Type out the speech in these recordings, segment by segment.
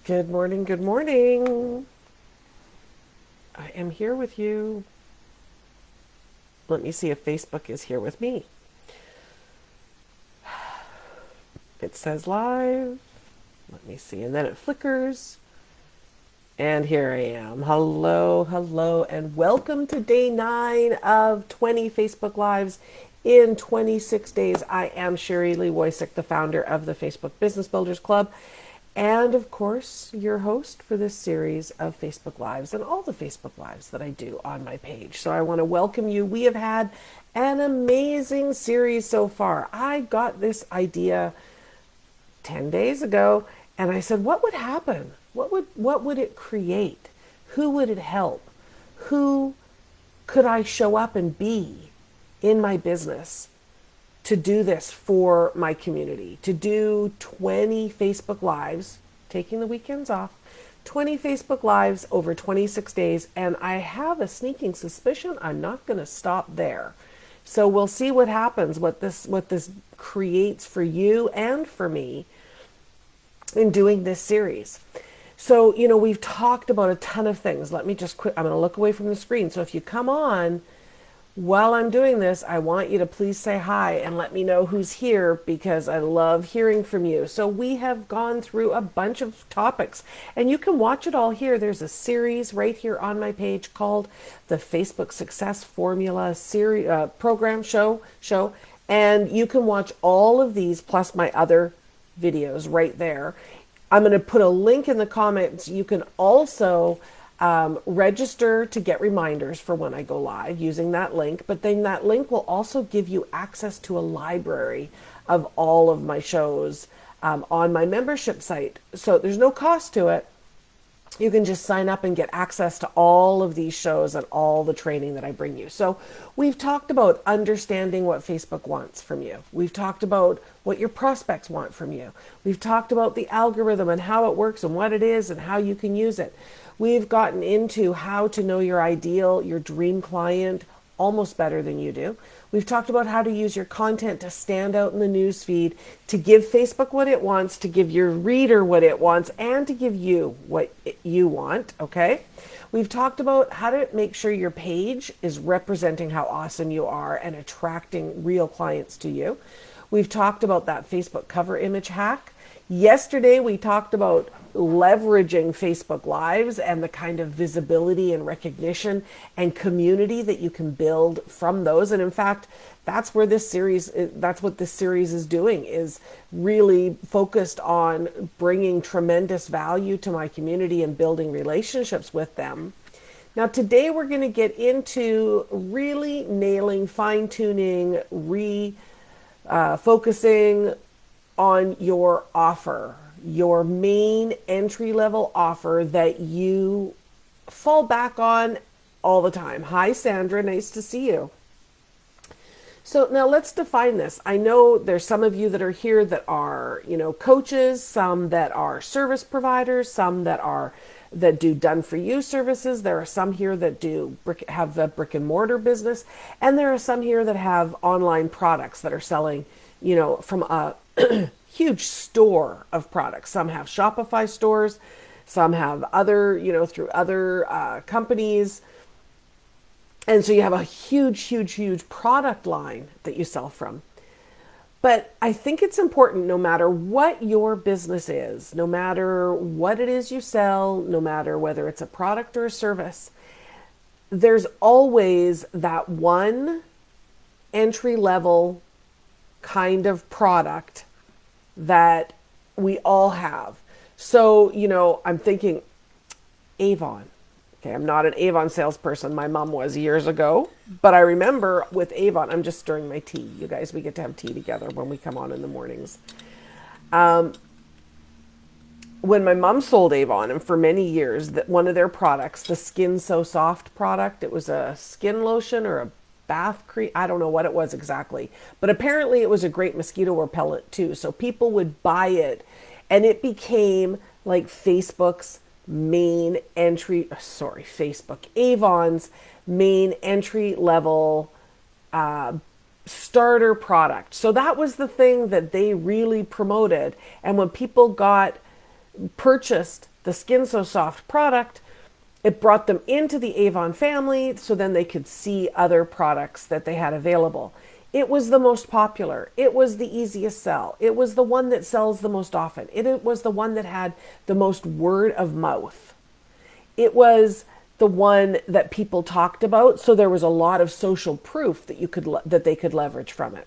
Good morning, good morning. I am here with you. Let me see if Facebook is here with me. It says live. Let me see. And then it flickers. And here I am. Hello, hello, and welcome to day 9 of 20 Facebook Lives in 26 days. I am Sherri-Lee, the founder of the Facebook Business Builders Club, and of course, your host for this series of Facebook Lives and all the Facebook Lives that I do on my page. So I want to welcome you. We have had an amazing series so far. I got this idea 10 days ago and I said, what would happen? What would it create? Who would it help? Who could I show up and be in my business to do this for my community? To do 20 Facebook Lives, taking the weekends off, 20 Facebook Lives over 26 days, and I have a sneaking suspicion I'm not going to stop there. So we'll see what happens, what this creates for you and for me in doing this series. So, we've talked about a ton of things. Let me just quit. I'm going to look away from the screen. So if you come on while I'm doing this, I want you to please say hi and let me know who's here because I love hearing from you. So we have gone through a bunch of topics and you can watch it all here. There's a series right here on my page called the Facebook Success Formula series program show. And you can watch all of these plus my other videos right there. I'm going to put a link in the comments. You can also register to get reminders for when I go live using that link. But then that link will also give you access to a library of all of my shows on my membership site. So there's no cost to it. You can just sign up and get access to all of these shows and all the training that I bring you. So we've talked about understanding what Facebook wants from you. We've talked about what your prospects want from you. We've talked about the algorithm and how it works and what it is and how you can use it. We've gotten into how to know your ideal, your dream client almost better than you do. We've talked about how to use your content to stand out in the news feed, to give Facebook what it wants, to give your reader what it wants, and to give you what you want, okay? We've talked about how to make sure your page is representing how awesome you are and attracting real clients to you. We've talked about that Facebook cover image hack. Yesterday, we talked about leveraging Facebook Lives and the kind of visibility and recognition and community that you can build from those. And in fact, that's what this series is doing, is really focused on bringing tremendous value to my community and building relationships with them. Now, today we're going to get into really nailing, fine-tuning, focusing on your offer, your main entry-level offer that you fall back on all the time. Hi, Sandra. Nice to see you. So now let's define this. I know there's some of you that are here that are, coaches, some that are service providers, some that do done-for-you services. There are some here that have the brick and mortar business, and there are some here that have online products that are selling, from a huge store of products. Some have Shopify stores, some have other, through other companies. And so you have a huge product line that you sell from. But I think it's important, no matter what your business is, no matter what it is you sell, no matter whether it's a product or a service, there's always that one entry-level kind of product that we all have. So, I'm thinking Avon. Okay, I'm not an Avon salesperson. My mom was years ago, but I remember with Avon, I'm just stirring my tea. You guys, we get to have tea together when we come on in the mornings. When my mom sold Avon, and for many years, that one of their products, the Skin So Soft product, it was a skin lotion or a bath cream. I don't know what it was exactly, but apparently it was a great mosquito repellent too. So people would buy it, and it became like Avon's main entry level starter product. So that was the thing that they really promoted. And when people got purchased the Skin So Soft product, it brought them into the Avon family so then they could see other products that they had available. It was the most popular. It was the easiest sell. It was the one that sells the most often. It was the one that had the most word of mouth. It was the one that people talked about, so there was a lot of social proof that they could leverage from it.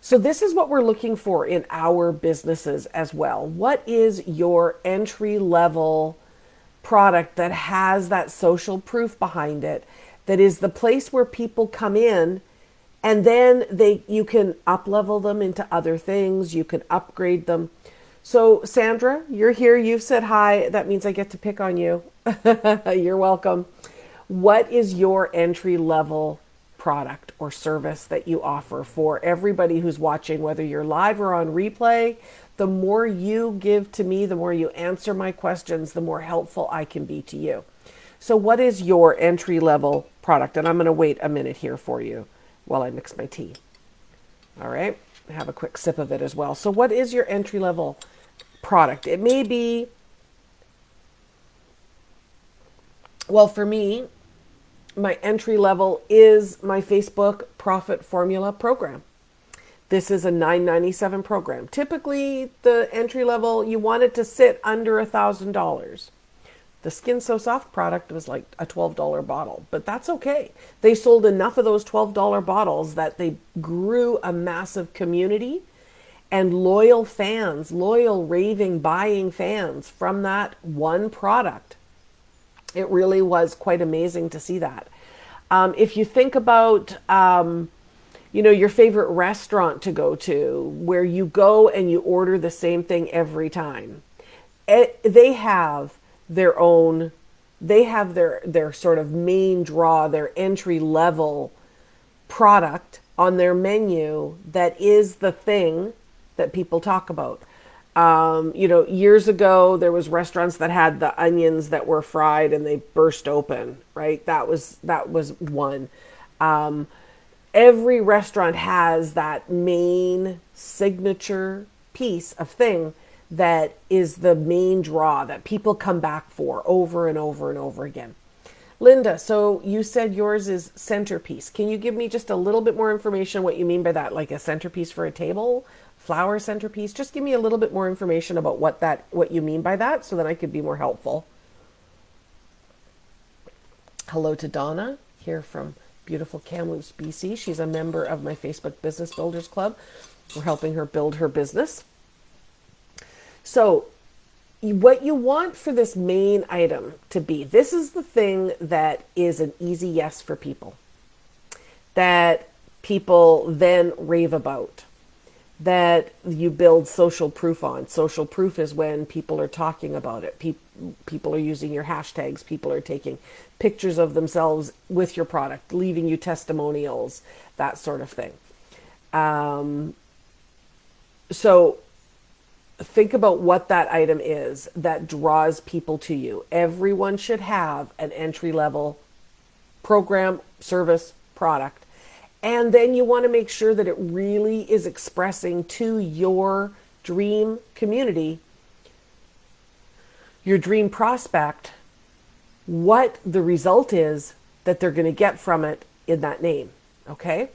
So this is what we're looking for in our businesses as well. What is your entry level product that has that social proof behind it, that is the place where people come in and then you can up level them into other things, you can upgrade them. So Sandra, you're here, you've said hi, that means I get to pick on you. You're welcome. What is your entry level product or service that you offer for everybody who's watching, whether you're live or on replay? The more you give to me, the more you answer my questions, the more helpful I can be to you. So what is your entry level product? And I'm going to wait a minute here for you while I mix my tea. All right. Have a quick sip of it as well. So what is your entry level product? It may be, well, for me, my entry level is my Facebook Profit Formula program. This is a $9.97 program. Typically, the entry level, you want it to sit under $1,000. The Skin So Soft product was like a $12 bottle, but that's okay. They sold enough of those $12 bottles that they grew a massive community and loyal fans, loyal raving, buying fans from that one product. It really was quite amazing to see that. If you think about, your favorite restaurant to go to, where you go and you order the same thing every time, they have their sort of main draw, their entry level product on their menu that is the thing that people talk about. Years ago, there was restaurants that had the onions that were fried and they burst open, right? That was one. Every restaurant has that main signature piece of thing that is the main draw that people come back for over and over and over again. Linda, so you said yours is centerpiece. Can you give me just a little bit more information what you mean by that? Like a centerpiece for a table? Flower centerpiece? Just give me a little bit more information about what you mean by that so that I could be more helpful. Hello to Donna here from beautiful Kamloops, BC. She's a member of my Facebook Business Builders Club. We're helping her build her business. So what you want for this main item to be, this is the thing that is an easy yes for people, that people then rave about, that you build social proof on. Social proof is when people are talking about it. People are using your hashtags. People are taking pictures of themselves with your product, leaving you testimonials, that sort of thing. So think about what that item is that draws people to you. Everyone should have an entry-level program, service, product. And then you want to make sure that it really is expressing to your dream community, your dream prospect, what the result is that they're going to get from it in that name. Okay?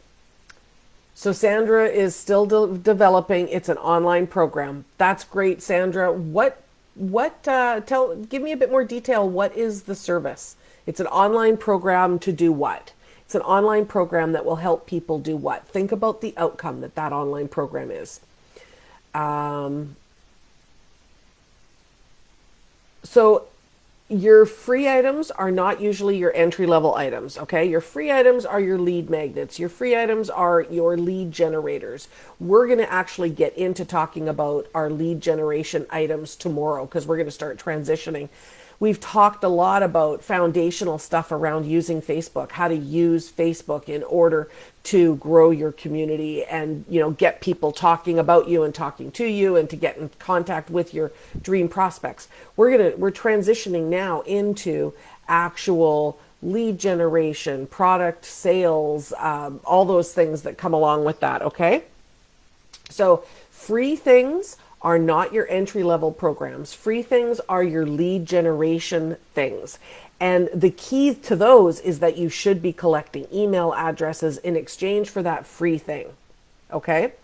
So Sandra is still developing. It's an online program. That's great, Sandra. Give me a bit more detail. What is the service? It's an online program to do what? It's an online program that will help people do what? Think about the outcome that online program is. So your free items are not usually your entry-level items, okay? Your free items are your lead magnets. Your free items are your lead generators. We're going to actually get into talking about our lead generation items tomorrow because we're going to start transitioning. We've talked a lot about foundational stuff around using Facebook, how to use Facebook in order to grow your community and, get people talking about you and talking to you and to get in contact with your dream prospects. We're transitioning now into actual lead generation, product sales, all those things that come along with that. Okay. So free things are not your entry-level programs. Free things are your lead generation things. And the key to those is that you should be collecting email addresses in exchange for that free thing. Okay?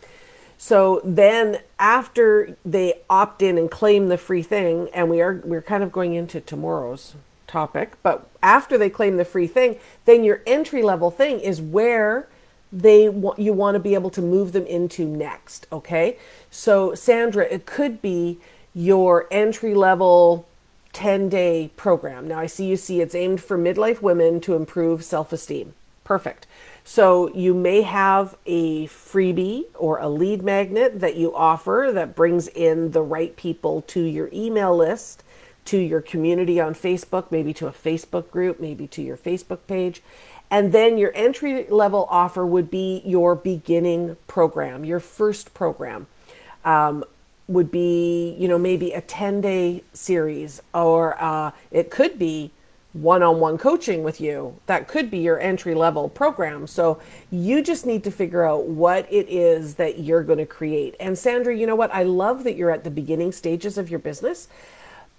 So then after they opt in and claim the free thing, and we're kind of going into tomorrow's topic, but after they claim the free thing, then your entry level thing is where you want to be able to move them into next. Okay? So Sandra, it could be your entry level 10-day program. Now I see it's aimed for midlife women to improve self-esteem. Perfect. So you may have a freebie or a lead magnet that you offer that brings in the right people to your email list, to your community on Facebook, maybe to a Facebook group, maybe to your Facebook page. And then your entry level offer would be your beginning program, your first program. Would be, maybe a 10-day series, or it could be one-on-one coaching with you. That could be your entry-level program. So you just need to figure out what it is that you're going to create. And Sandra, you know what? I love that you're at the beginning stages of your business,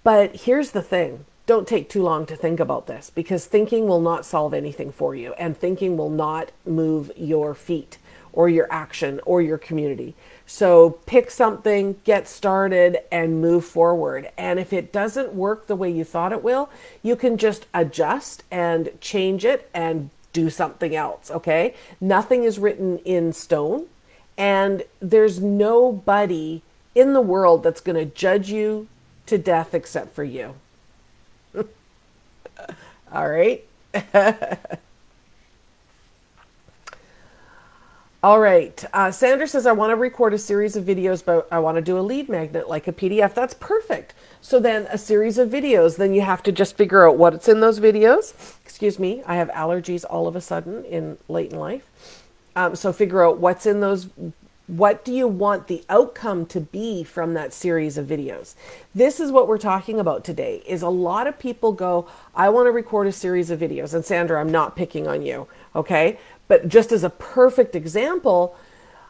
but here's the thing. Don't take too long to think about this, because thinking will not solve anything for you, and thinking will not move your feet or your action or your community. So pick something, get started, and move forward. And if it doesn't work the way you thought it will, you can just adjust and change it and do something else, okay? Nothing is written in stone, and there's nobody in the world that's going to judge you to death except for you. All right? All right. Sandra says, I want to record a series of videos, but I want to do a lead magnet like a PDF. That's perfect. So then a series of videos, then you have to just figure out what's in those videos. Excuse me. I have allergies all of a sudden late in life. So figure out what's in those. What do you want the outcome to be from that series of videos? This is what we're talking about today, is a lot of people go, I want to record a series of videos. And Sandra, I'm not picking on you, okay? But just as a perfect example,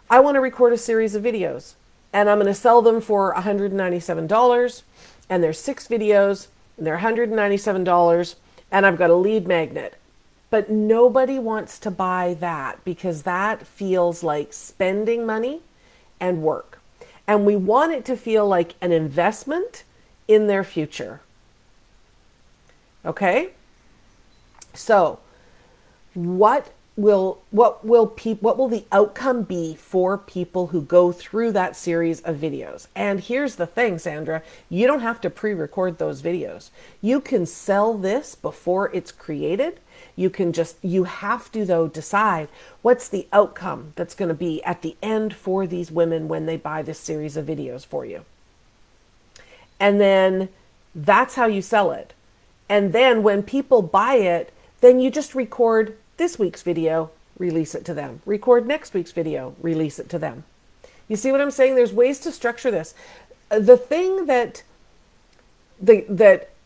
I want to record a series of videos, and I'm going to sell them for $197, and there's 6 videos, and they're $197, and I've got a lead magnet. But nobody wants to buy that, because that feels like spending money and work. And we want it to feel like an investment in their future. Okay? So, what will the outcome be for people who go through that series of videos? And here's the thing, Sandra, you don't have to pre-record those videos. You can sell this before it's created. You have to, though, decide what's the outcome that's going to be at the end for these women when they buy this series of videos for you. And then that's how you sell it. And then when people buy it, then you just record this week's video, release it to them. Record next week's video, release it to them. You see what I'm saying? There's ways to structure this. The thing that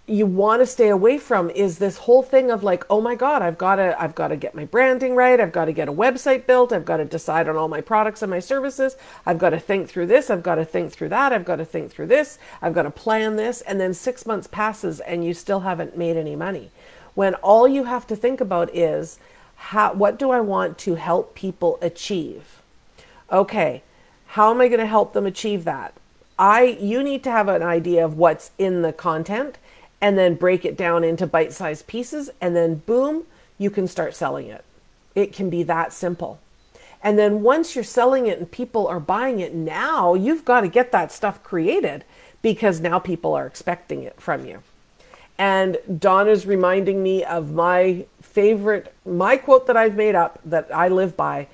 you want to stay away from is this whole thing of like, oh my God, I've got to get my branding right. I've got to get a website built. I've got to decide on all my products and my services. I've got to think through this. I've got to think through that. I've got to think through this. I've got to plan this. And then 6 months passes and you still haven't made any money. When all you have to think about is, what do I want to help people achieve? Okay, how am I going to help them achieve that? You need to have an idea of what's in the content, and then break it down into bite-sized pieces, and then boom, you can start selling it. It can be that simple. And then once you're selling it and people are buying it, now you've got to get that stuff created, because now people are expecting it from you. And Donna's reminding me of my quote that I've made up that I live by: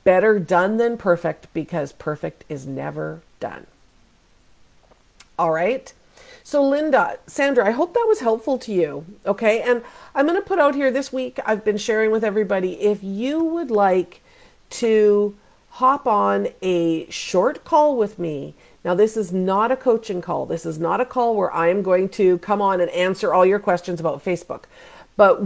better done than perfect, because perfect is never done. All right. So Sandra, I hope that was helpful to you. Okay. And I'm going to put out here this week, I've been sharing with everybody, if you would like to hop on a short call with me. Now, this is not a coaching call. This is not a call where I am going to come on and answer all your questions about Facebook. But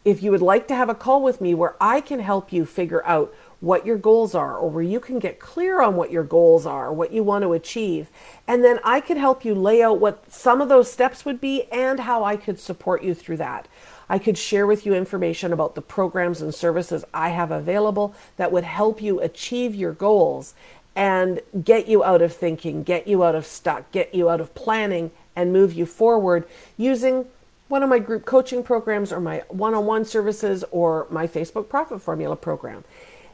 if you would like to have a call with me where I can help you figure out what your goals are, or where you can get clear on what your goals are, what you want to achieve. And then I could help you lay out what some of those steps would be and how I could support you through that. I could share with you information about the programs and services I have available that would help you achieve your goals and get you out of thinking, get you out of stuck, get you out of planning, and move you forward using one of my group coaching programs or my one-on-one services or my Facebook Profit Formula program.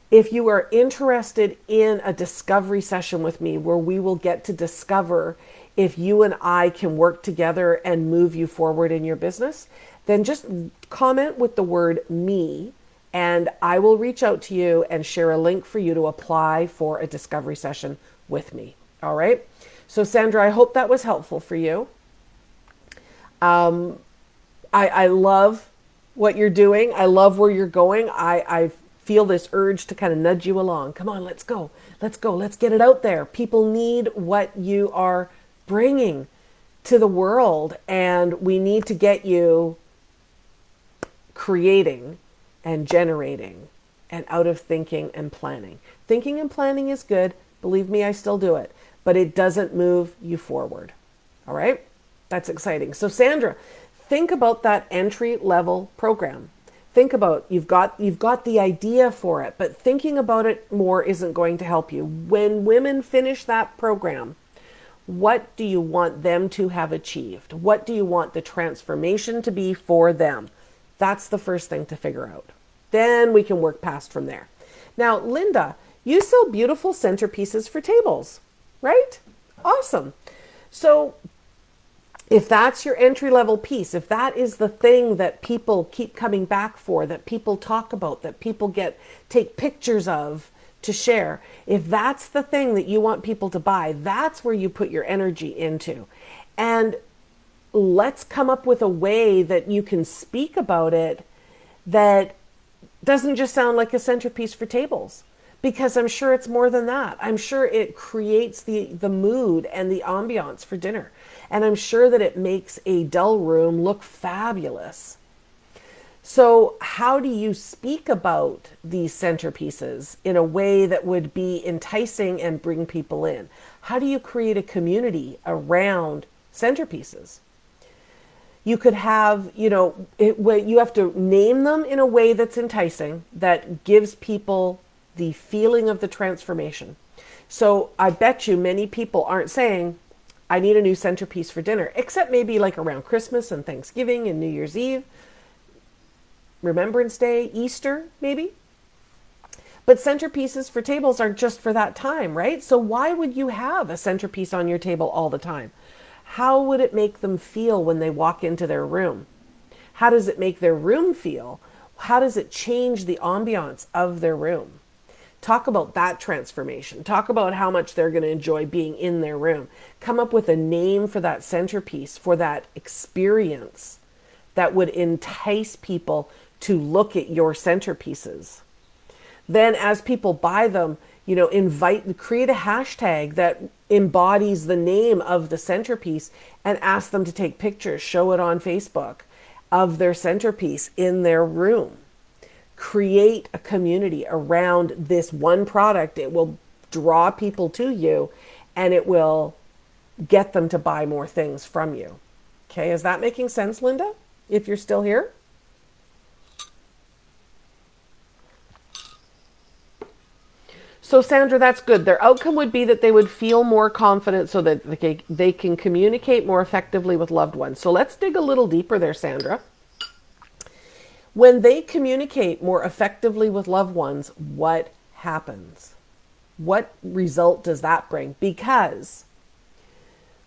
If you are interested in a discovery session with me where we will get to discover if you and I can work together and move you forward in your business, then just comment with the word me and I will reach out to you and share a link for you to apply for a discovery session with me. All right. So Sandra, I hope that was helpful for you. I love what you're doing. I love where you're going. I feel this urge to kind of nudge you along. Come on, let's go. Let's go. Let's get it out there. People need what you are bringing to the world, and we need to get you creating and generating and out of thinking and planning. Thinking and planning is good. Believe me, I still do it, but it doesn't move you forward. All right? That's exciting. So Sandra, think about that entry level program. Think about, you've got the idea for it, but thinking about it more isn't going to help you. When women finish that program, what do you want them to have achieved? What do you want the transformation to be for them? That's the first thing to figure out. Then we can work past from there. Now, Linda, you sell beautiful centerpieces for tables, right? Awesome. So if that's your entry-level piece, if that is the thing that people keep coming back for, that people talk about, that people take pictures of to share, if that's the thing that you want people to buy, that's where you put your energy into. And let's come up with a way that you can speak about it that doesn't just sound like a centerpiece for tables, because I'm sure it's more than that. I'm sure it creates the mood and the ambiance for dinner. And I'm sure that it makes a dull room look fabulous. So how do you speak about these centerpieces in a way that would be enticing and bring people in? How do you create a community around centerpieces? You could have, you have to name them in a way that's enticing, that gives people the feeling of the transformation. So I bet you many people aren't saying, I need a new centerpiece for dinner, except maybe like around Christmas and Thanksgiving and New Year's Eve, Remembrance Day, Easter, maybe. But centerpieces for tables are just for that time, right? So why would you have a centerpiece on your table all the time? How would it make them feel when they walk into their room? How does it make their room feel? How does it change the ambiance of their room? Talk about that transformation. Talk about how much they're going to enjoy being in their room. Come up with a name for that centerpiece, for that experience that would entice people to look at your centerpieces. Then as people buy them, create a hashtag that embodies the name of the centerpiece and ask them to take pictures, show it on Facebook of their centerpiece in their room. Create a community around this one product. It will draw people to you and it will get them to buy more things from you. Okay, is that making sense, Linda? If you're still here? So Sandra, that's good. Their outcome would be that they would feel more confident so that they can communicate more effectively with loved ones. So let's dig a little deeper there, Sandra. When they communicate more effectively with loved ones, what happens? What result does that bring? Because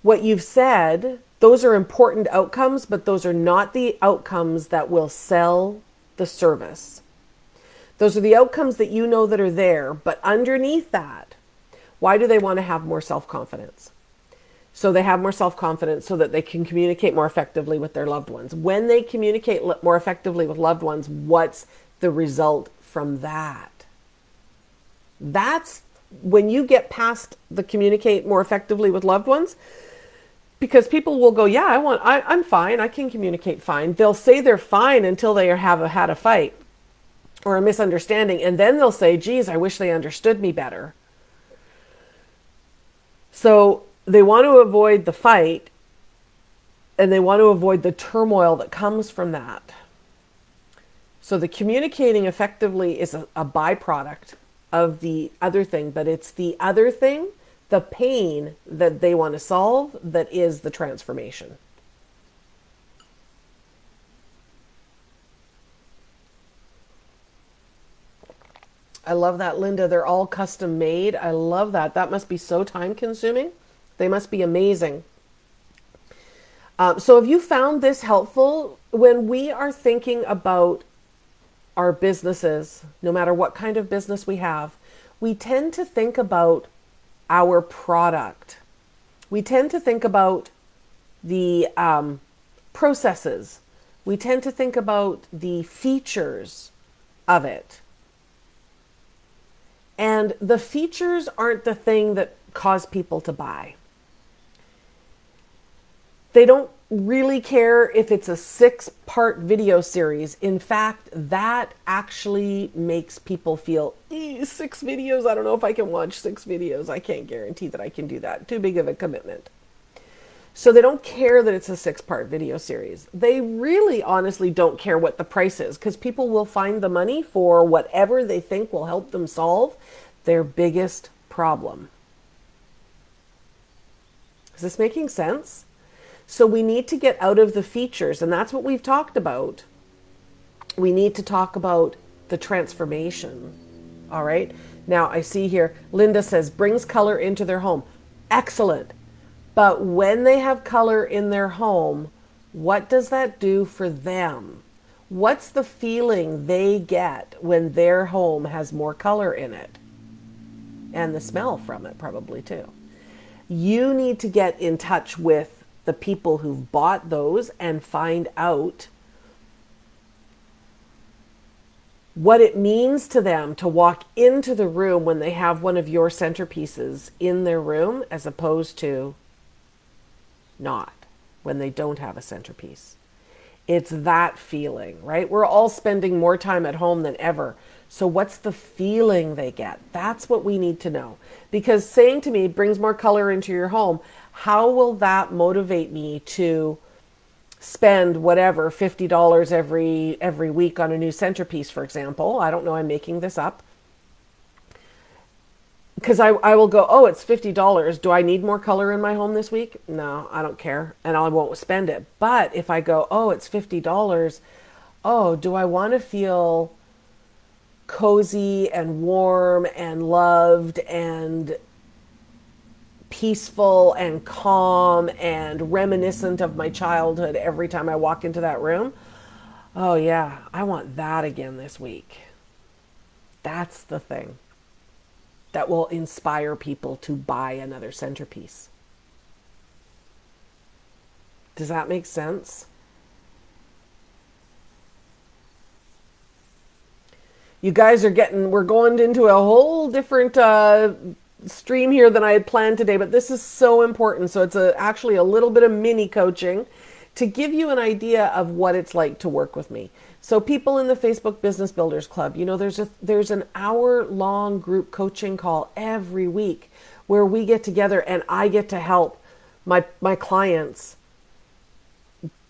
what you've said, those are important outcomes, but those are not the outcomes that will sell the service. Those are the outcomes that you know that are there, but underneath that, why do they want to have more self-confidence? So they have more self-confidence so that they can communicate more effectively with their loved ones. When they communicate more effectively with loved ones, what's the result from that? That's when you get past the communicate more effectively with loved ones, because people will go, yeah, I'm fine. I can communicate fine. They'll say they're fine until they have had a fight. or a misunderstanding, and then they'll say, geez, I wish they understood me better. So they want to avoid the fight, and they want to avoid the turmoil that comes from that. So the communicating effectively is a byproduct of the other thing, but it's the other thing, the pain that they want to solve, that is the transformation. I love that, Linda. They're all custom made. I love that. That must be so time consuming. They must be amazing. So have you found this helpful? When we are thinking about our businesses, no matter what kind of business we have, we tend to think about our product. We tend to think about the processes. We tend to think about the features of it. And the features aren't the thing that cause people to buy. They don't really care if it's a 6-part video series. In fact, that actually makes people feel, 6 videos? I don't know if I can watch 6 videos. I can't guarantee that I can do that. Too big of a commitment. So they don't care that it's a 6-part video series. They really honestly don't care what the price is, because people will find the money for whatever they think will help them solve their biggest problem. Is this making sense? So we need to get out of the features, and that's what we've talked about. We need to talk about the transformation. All right. Now I see here, Linda says, brings color into their home. Excellent. But when they have color in their home, what does that do for them? What's the feeling they get when their home has more color in it? And the smell from it probably too. You need to get in touch with the people who've bought those and find out what it means to them to walk into the room when they have one of your centerpieces in their room, as opposed to not when they don't have a centerpiece. It's that feeling, right? We're all spending more time at home than ever. So what's the feeling they get? That's what we need to know. Because saying to me, brings more color into your home, how will that motivate me to spend whatever, $50 every week on a new centerpiece, for example? I don't know, I'm making this up. Because I will go, oh, it's $50. Do I need more color in my home this week? No, I don't care. And I won't spend it. But if I go, oh, it's $50. Oh, do I want to feel cozy and warm and loved and peaceful and calm and reminiscent of my childhood every time I walk into that room? Oh yeah, I want that again this week. That's the thing that will inspire people to buy another centerpiece. Does that make sense? You guys are we're going into a whole different stream here than I had planned today, but this is so important. So it's actually a little bit of mini coaching to give you an idea of what it's like to work with me. So people in the Facebook Business Builders Club, you know, there's an hour-long group coaching call every week where we get together and I get to help my clients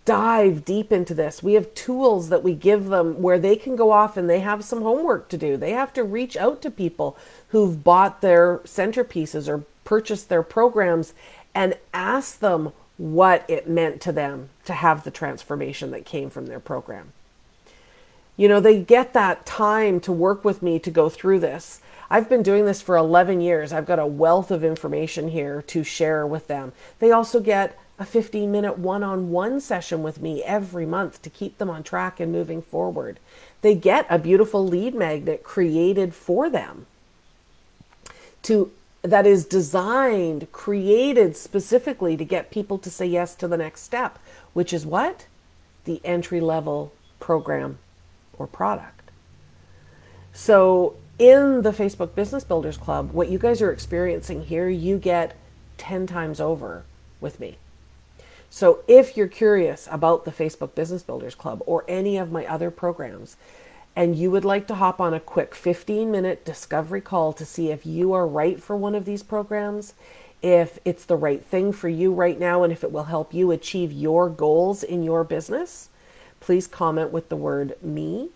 dive deep into this. We have tools that we give them where they can go off and they have some homework to do. They have to reach out to people who've bought their centerpieces or purchased their programs and ask them what it meant to them to have the transformation that came from their program. You know, they get that time to work with me to go through this. I've been doing this for 11 years. I've got a wealth of information here to share with them. They also get a 15-minute one-on-one session with me every month to keep them on track and moving forward. They get a beautiful lead magnet created for them that is designed, created specifically to get people to say yes to the next step, which is what? The entry-level program or product. So in the Facebook Business Builders Club, what you guys are experiencing here, you get 10 times over with me. So if you're curious about the Facebook Business Builders Club or any of my other programs, and you would like to hop on a quick 15-minute discovery call to see if you are right for one of these programs, if it's the right thing for you right now, and if it will help you achieve your goals in your business, please comment with the word me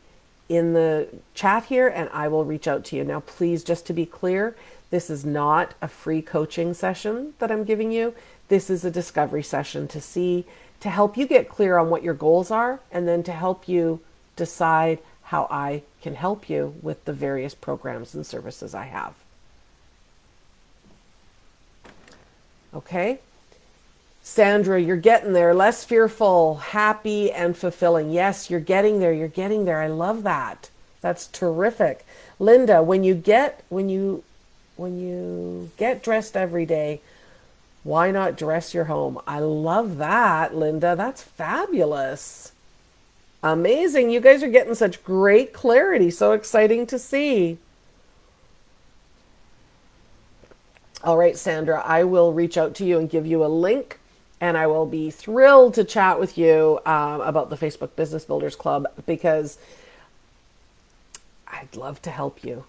in the chat here and I will reach out to you. Now, please, just to be clear, this is not a free coaching session that I'm giving you. This is a discovery session to help you get clear on what your goals are, and then to help you decide how I can help you with the various programs and services I have. Okay? Sandra, you're getting there. Less fearful, happy, and fulfilling. Yes, you're getting there. You're getting there. I love that. That's terrific. Linda, when you get dressed every day, why not dress your home? I love that, Linda. That's fabulous. Amazing. You guys are getting such great clarity. So exciting to see. All right, Sandra, I will reach out to you and give you a link, and I will be thrilled to chat with you about the Facebook Business Builders Club, because I'd love to help you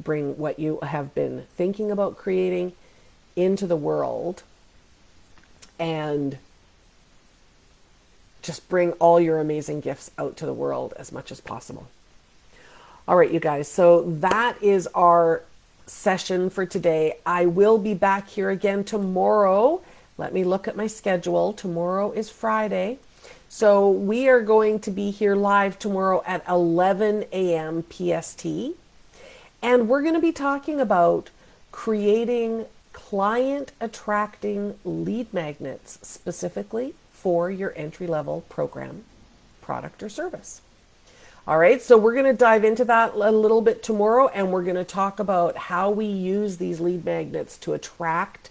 bring what you have been thinking about creating into the world and just bring all your amazing gifts out to the world as much as possible. All right, you guys, so that is our session for today. I will be back here again tomorrow. Let me look at my schedule. Tomorrow is Friday. So we are going to be here live tomorrow at 11 a.m. PST. And we're going to be talking about creating client attracting lead magnets specifically for your entry-level program, product, or service. All right, so we're going to dive into that a little bit tomorrow, and we're going to talk about how we use these lead magnets to attract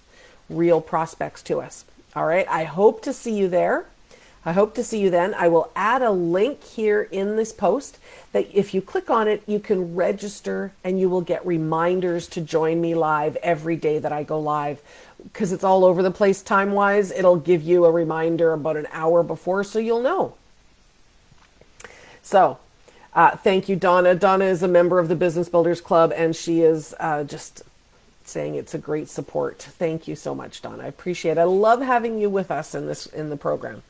real prospects to us. All right, I hope to see you there. I hope to see you then. I will add a link here in this post that if you click on it, you can register and you will get reminders to join me live every day that I go live, because it's all over the place time-wise. It'll give you a reminder about an hour before, so you'll know. So thank you, Donna. Donna is a member of the Business Builders Club, and she is just saying it's a great support. Thank you so much, Donna. I appreciate it. I love having you with us in the program.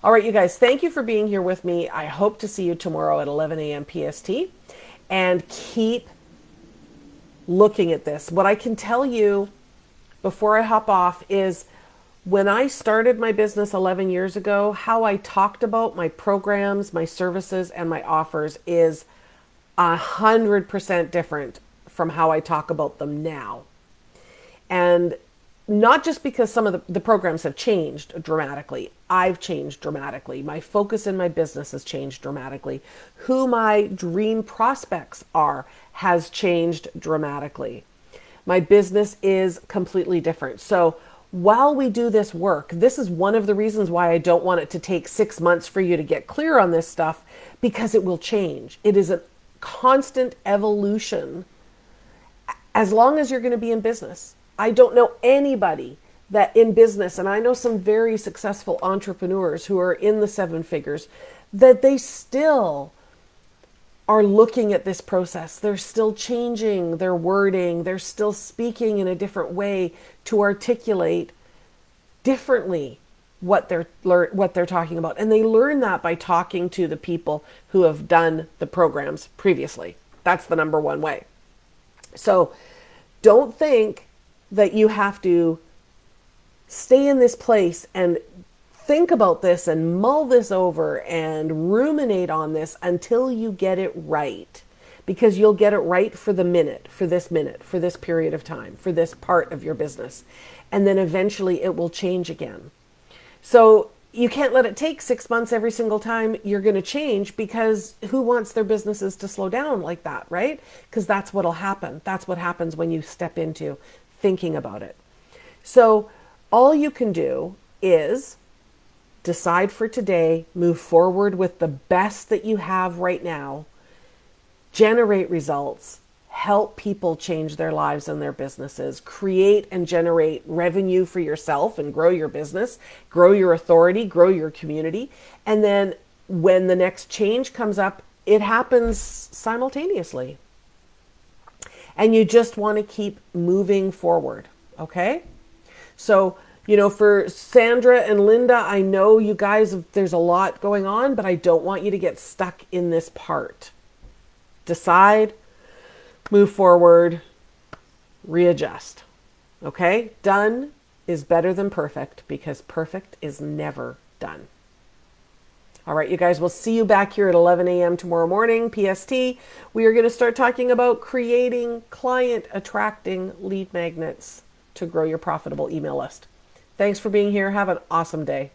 All right, you guys, thank you for being here with me. I hope to see you tomorrow at 11 a.m. PST, and keep looking at this. What I can tell you before I hop off is when I started my business 11 years ago, how I talked about my programs, my services, and my offers is 100% different from how I talk about them now. And not just because some of the programs have changed dramatically. I've changed dramatically. My focus in my business has changed dramatically. Who my dream prospects are has changed dramatically. My business is completely different. So while we do this work, this is one of the reasons why I don't want it to take 6 months for you to get clear on this stuff, because it will change. It is a constant evolution as long as you're going to be in business. I don't know anybody that in business, and I know some very successful entrepreneurs who are in the 7 figures, that they still are looking at this process. They're still changing their wording. They're still speaking in a different way to articulate differently what they're talking about. And they learn that by talking to the people who have done the programs previously. That's the number one way. So don't think that you have to stay in this place and think about this and mull this over and ruminate on this until you get it right. Because you'll get it right for the minute, for this period of time, for this part of your business. And then eventually it will change again. So you can't let it take 6 months every single time you're going to change, because who wants their businesses to slow down like that, right? Because that's what'll happen. That's what happens when you step into thinking about it. So all you can do is decide for today, move forward with the best that you have right now, generate results, help people change their lives and their businesses, create and generate revenue for yourself and grow your business, grow your authority, grow your community. And then when the next change comes up, it happens simultaneously. And you just want to keep moving forward. Okay? So, for Sandra and Linda, I know you guys, there's a lot going on, but I don't want you to get stuck in this part. Decide, move forward, readjust. Okay? Done is better than perfect because perfect is never done. All right, you guys, we'll see you back here at 11 a.m. tomorrow morning, PST. We are going to start talking about creating client attracting lead magnets to grow your profitable email list. Thanks for being here. Have an awesome day.